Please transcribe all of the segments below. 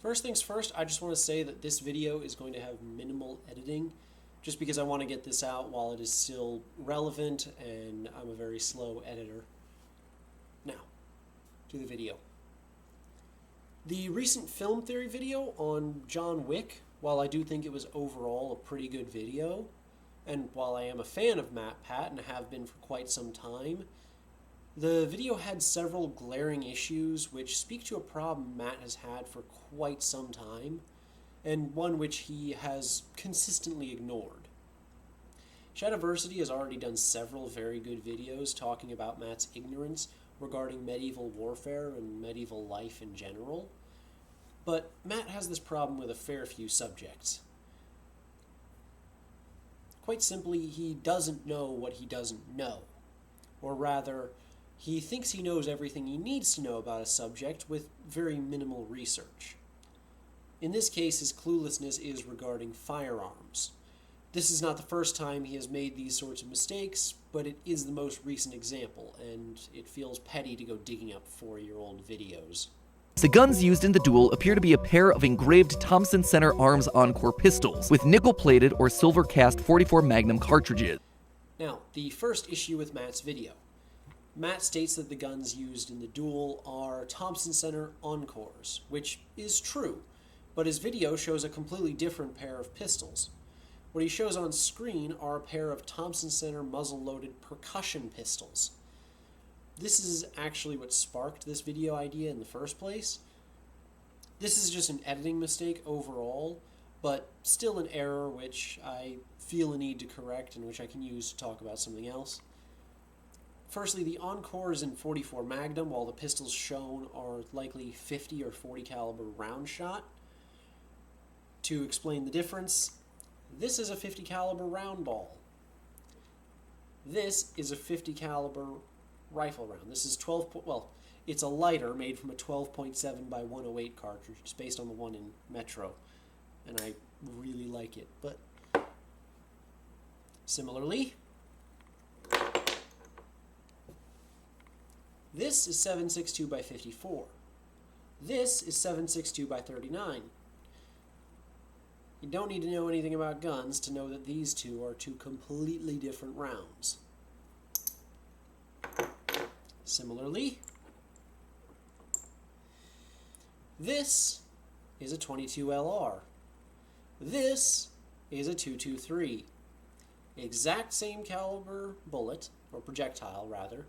First things first, I just want to say that this video is going to have minimal editing, just because I want to get this out while it is still relevant, and I'm a very slow editor. Now, to the video. The recent film theory video on John Wick, while I do think it was overall a pretty good video, and while I am a fan of Matt Pat and have been for quite some time, the video had several glaring issues which speak to a problem Matt has had for quite some time, and one which he has consistently ignored. Shadiversity has already done several very good videos talking about Matt's ignorance regarding medieval warfare and medieval life in general, but Matt has this problem with a fair few subjects. Quite simply, he doesn't know what he doesn't know, or rather, he thinks he knows everything he needs to know about a subject with very minimal research. In this case, his cluelessness is regarding firearms. This is not the first time he has made these sorts of mistakes, but it is the most recent example, and it feels petty to go digging up 4-year-old videos. The guns used in the duel appear to be a pair of engraved Thompson Center Arms Encore pistols, with nickel-plated or silver-cast .44 Magnum cartridges. Now, the first issue with Matt's video. Matt states that the guns used in the duel are Thompson Center Encores, which is true, but his video shows a completely different pair of pistols. What he shows on screen are a pair of Thompson Center muzzle-loaded percussion pistols. This is actually what sparked this video idea in the first place. This is just an editing mistake overall, but still an error which I feel a need to correct and which I can use to talk about something else. Firstly, the Encore is in .44 Magnum, while the pistols shown are likely 50 or 40 caliber round shot. To explain the difference, this is a 50 caliber round ball. This is a 50 caliber rifle round. This is it's a lighter made from a 12.7 by 108 cartridge. It's based on the one in Metro, and I really like it. But similarly, this is 7.62 by 54. This is 7.62 by 39. You don't need to know anything about guns to know that these two are two completely different rounds. Similarly, this is a .22 LR. This is a .223. Exact same caliber bullet, or projectile rather,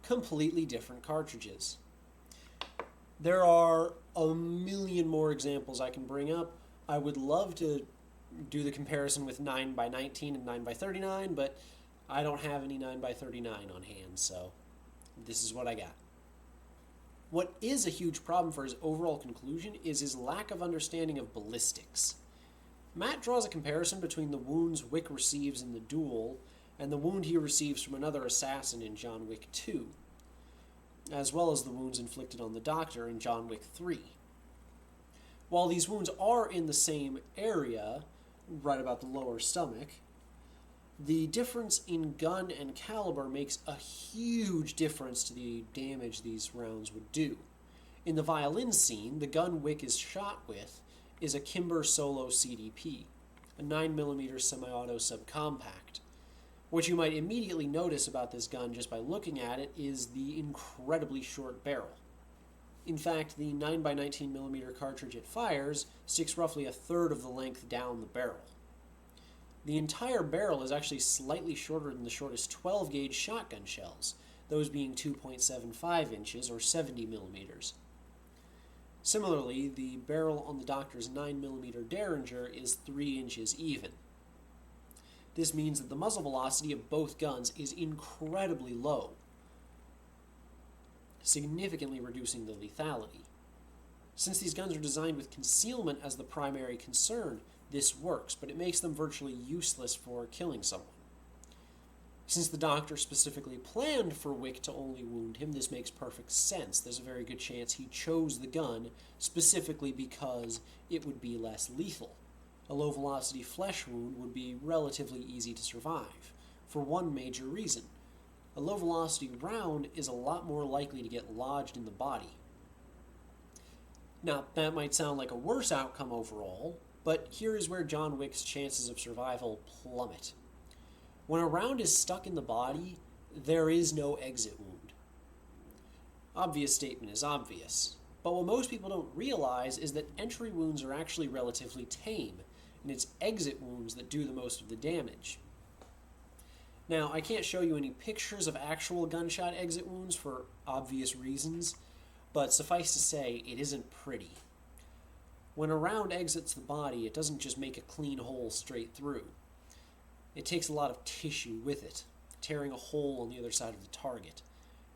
completely different cartridges. There are a million more examples I can bring up. I would love to do the comparison with 9x19 and 9x39, but I don't have any 9x39 on hand, so this is what I got. What is a huge problem for his overall conclusion is his lack of understanding of ballistics. Matt draws a comparison between the wounds Wick receives in the duel and the wound he receives from another assassin in John Wick 2, as well as the wounds inflicted on the Doctor in John Wick 3. While these wounds are in the same area, right about the lower stomach, the difference in gun and caliber makes a huge difference to the damage these rounds would do. In the violin scene, the gun Wick is shot with is a Kimber Solo CDP, a 9mm semi-auto subcompact. What you might immediately notice about this gun just by looking at it is the incredibly short barrel. In fact, the 9x19mm cartridge it fires sticks roughly a third of the length down the barrel. The entire barrel is actually slightly shorter than the shortest 12-gauge shotgun shells, those being 2.75 inches or 70mm. Similarly, the barrel on the Doctor's 9mm Derringer is 3 inches even. This means that the muzzle velocity of both guns is incredibly low, significantly reducing the lethality. Since these guns are designed with concealment as the primary concern, this works, but it makes them virtually useless for killing someone. Since the Doctor specifically planned for Wick to only wound him, this makes perfect sense. There's a very good chance he chose the gun specifically because it would be less lethal. A low-velocity flesh wound would be relatively easy to survive, for one major reason. A low-velocity round is a lot more likely to get lodged in the body. Now, that might sound like a worse outcome overall, but here is where John Wick's chances of survival plummet. When a round is stuck in the body, there is no exit wound. Obvious statement is obvious, but what most people don't realize is that entry wounds are actually relatively tame, and it's exit wounds that do the most of the damage. Now, I can't show you any pictures of actual gunshot exit wounds for obvious reasons, but suffice to say, it isn't pretty. When a round exits the body, it doesn't just make a clean hole straight through. It takes a lot of tissue with it, tearing a hole on the other side of the target.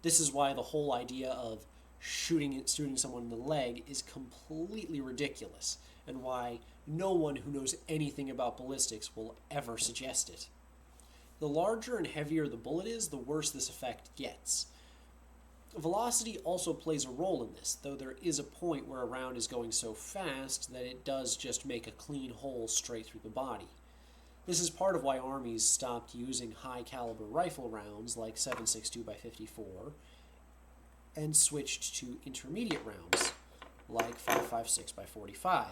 This is why the whole idea of shooting someone in the leg is completely ridiculous, and why no one who knows anything about ballistics will ever suggest it. The larger and heavier the bullet is, the worse this effect gets. Velocity also plays a role in this, though there is a point where a round is going so fast that it does just make a clean hole straight through the body. This is part of why armies stopped using high-caliber rifle rounds like 7.62x54 and switched to intermediate rounds like 5.56x45.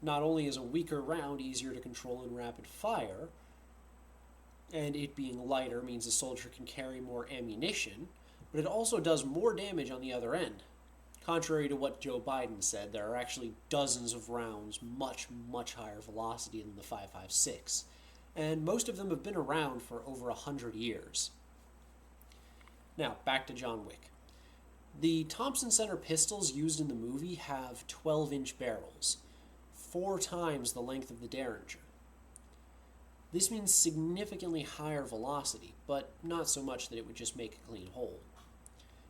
Not only is a weaker round easier to control in rapid fire, and it being lighter means a soldier can carry more ammunition, but it also does more damage on the other end. Contrary to what Joe Biden said, there are actually dozens of rounds much, much higher velocity than the 5.56, and most of them have been around for over 100 years. Now, back to John Wick. The Thompson Center pistols used in the movie have 12-inch barrels, 4 times the length of the Derringer. This means significantly higher velocity, but not so much that it would just make a clean hole.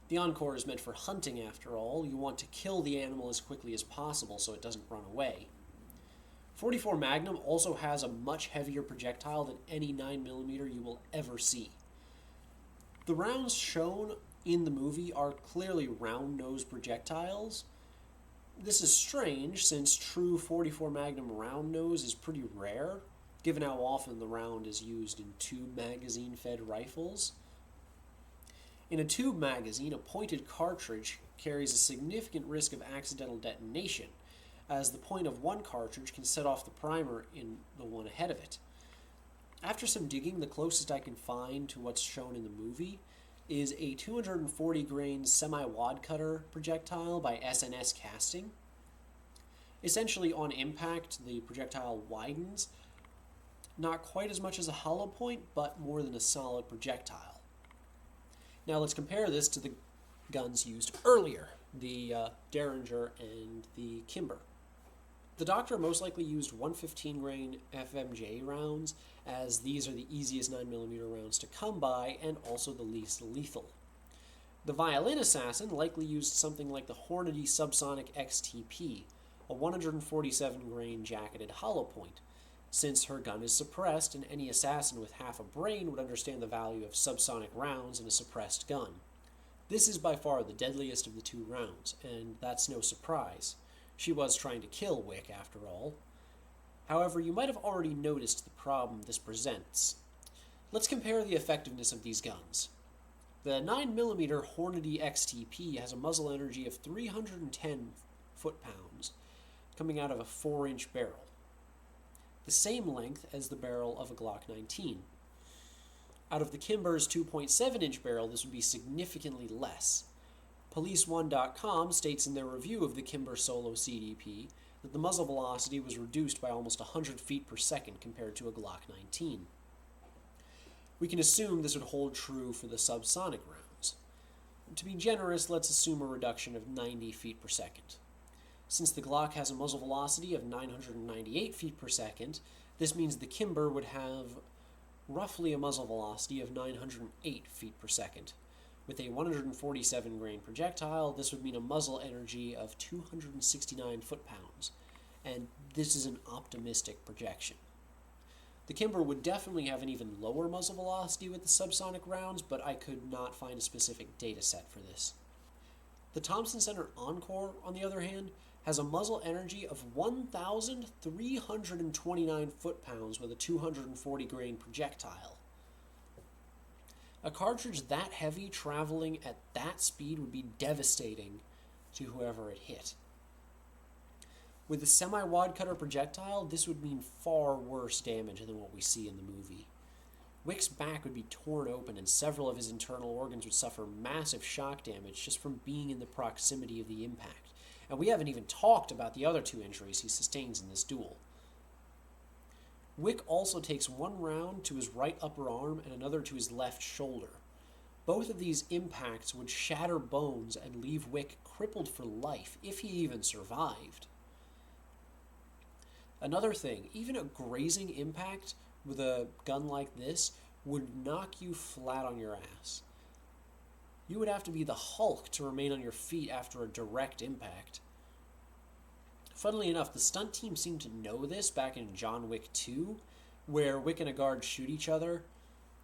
The Encore is meant for hunting, after all. You want to kill the animal as quickly as possible so it doesn't run away. 44 Magnum also has a much heavier projectile than any 9mm you will ever see. The rounds shown in the movie are clearly round-nosed projectiles. This is strange, since true 44 Magnum round nose is pretty rare, given how often the round is used in tube magazine-fed rifles. In a tube magazine, a pointed cartridge carries a significant risk of accidental detonation, as the point of one cartridge can set off the primer in the one ahead of it. After some digging, the closest I can find to what's shown in the movie is a 240 grain semi-wad cutter projectile by SNS Casting. Essentially, on impact, the projectile widens, not quite as much as a hollow point, but more than a solid projectile. Now let's compare this to the guns used earlier, the Derringer and the Kimber. The Doctor most likely used 115 grain FMJ rounds, as these are the easiest 9mm rounds to come by and also the least lethal. The Violin Assassin likely used something like the Hornady Subsonic XTP, a 147 grain jacketed hollow point, since her gun is suppressed and any assassin with half a brain would understand the value of subsonic rounds in a suppressed gun. This is by far the deadliest of the 2 rounds, and that's no surprise. She was trying to kill Wick, after all. However, you might have already noticed the problem this presents. Let's compare the effectiveness of these guns. The 9mm Hornady XTP has a muzzle energy of 310 foot-pounds, coming out of a 4-inch barrel, the same length as the barrel of a Glock 19. Out of the Kimber's 2.7-inch barrel, this would be significantly less. Police1.com states in their review of the Kimber Solo CDP that the muzzle velocity was reduced by almost 100 feet per second compared to a Glock 19. We can assume this would hold true for the subsonic rounds. To be generous, let's assume a reduction of 90 feet per second. Since the Glock has a muzzle velocity of 998 feet per second, this means the Kimber would have roughly a muzzle velocity of 908 feet per second. With a 147 grain projectile, this would mean a muzzle energy of 269 foot-pounds, and this is an optimistic projection. The Kimber would definitely have an even lower muzzle velocity with the subsonic rounds, but I could not find a specific data set for this. The Thompson Center Encore, on the other hand, has a muzzle energy of 1,329 foot-pounds with a 240 grain projectile. A cartridge that heavy traveling at that speed would be devastating to whoever it hit. With a semi-wad cutter projectile, this would mean far worse damage than what we see in the movie. Wick's back would be torn open and several of his internal organs would suffer massive shock damage just from being in the proximity of the impact. And we haven't even talked about the other 2 injuries he sustains in this duel. Wick also takes one round to his right upper arm and another to his left shoulder. Both of these impacts would shatter bones and leave Wick crippled for life, if he even survived. Another thing, even a grazing impact with a gun like this would knock you flat on your ass. You would have to be the Hulk to remain on your feet after a direct impact. Funnily enough, the stunt team seemed to know this back in John Wick 2, where Wick and a guard shoot each other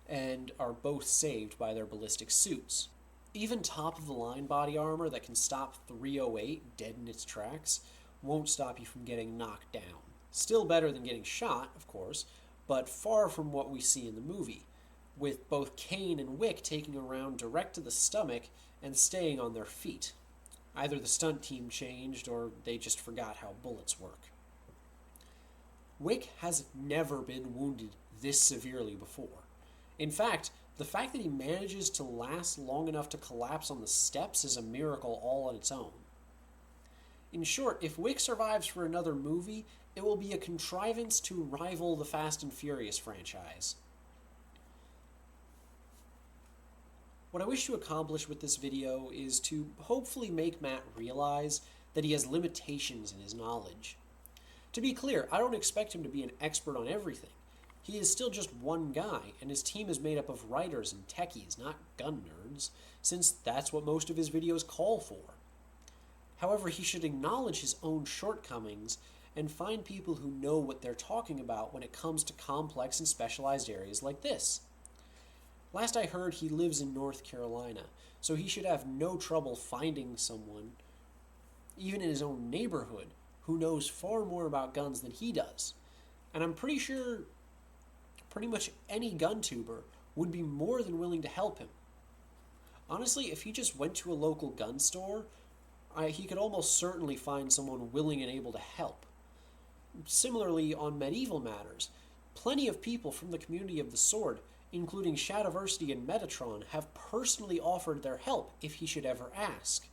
and are both saved by their ballistic suits. Even top-of-the-line body armor that can stop 308 dead in its tracks won't stop you from getting knocked down. Still better than getting shot, of course, but far from what we see in the movie, with both Kane and Wick taking a round direct to the stomach and staying on their feet. Either the stunt team changed or they just forgot how bullets work. Wick has never been wounded this severely before. In fact, the fact that he manages to last long enough to collapse on the steps is a miracle all on its own. In short, if Wick survives for another movie, it will be a contrivance to rival the Fast and Furious franchise. What I wish to accomplish with this video is to hopefully make Matt realize that he has limitations in his knowledge. To be clear, I don't expect him to be an expert on everything. He is still just one guy, and his team is made up of writers and techies, not gun nerds, since that's what most of his videos call for. However, he should acknowledge his own shortcomings and find people who know what they're talking about when it comes to complex and specialized areas like this. Last I heard, he lives in North Carolina, so he should have no trouble finding someone, even in his own neighborhood, who knows far more about guns than he does. And I'm pretty sure pretty much any gun tuber would be more than willing to help him. Honestly, if he just went to a local gun store, he could almost certainly find someone willing and able to help. Similarly, on medieval matters, plenty of people from the community of the sword, including Shadiversity and Metatron, have personally offered their help if he should ever ask.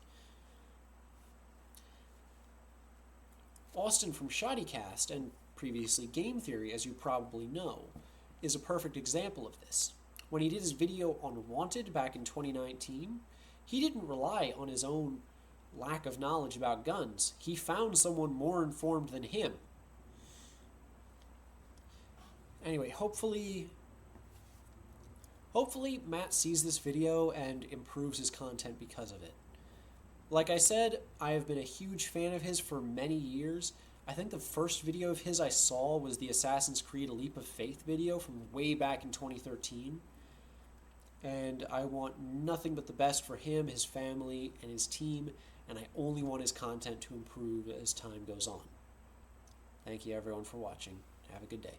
Austin from Shoddycast, and previously Game Theory, as you probably know, is a perfect example of this. When he did his video on Wanted back in 2019, he didn't rely on his own lack of knowledge about guns. He found someone more informed than him. Anyway, hopefully Matt sees this video and improves his content because of it. Like I said, I have been a huge fan of his for many years. I think the first video of his I saw was the Assassin's Creed A Leap of Faith video from way back in 2013. And I want nothing but the best for him, his family, and his team, and I only want his content to improve as time goes on. Thank you everyone for watching. Have a good day.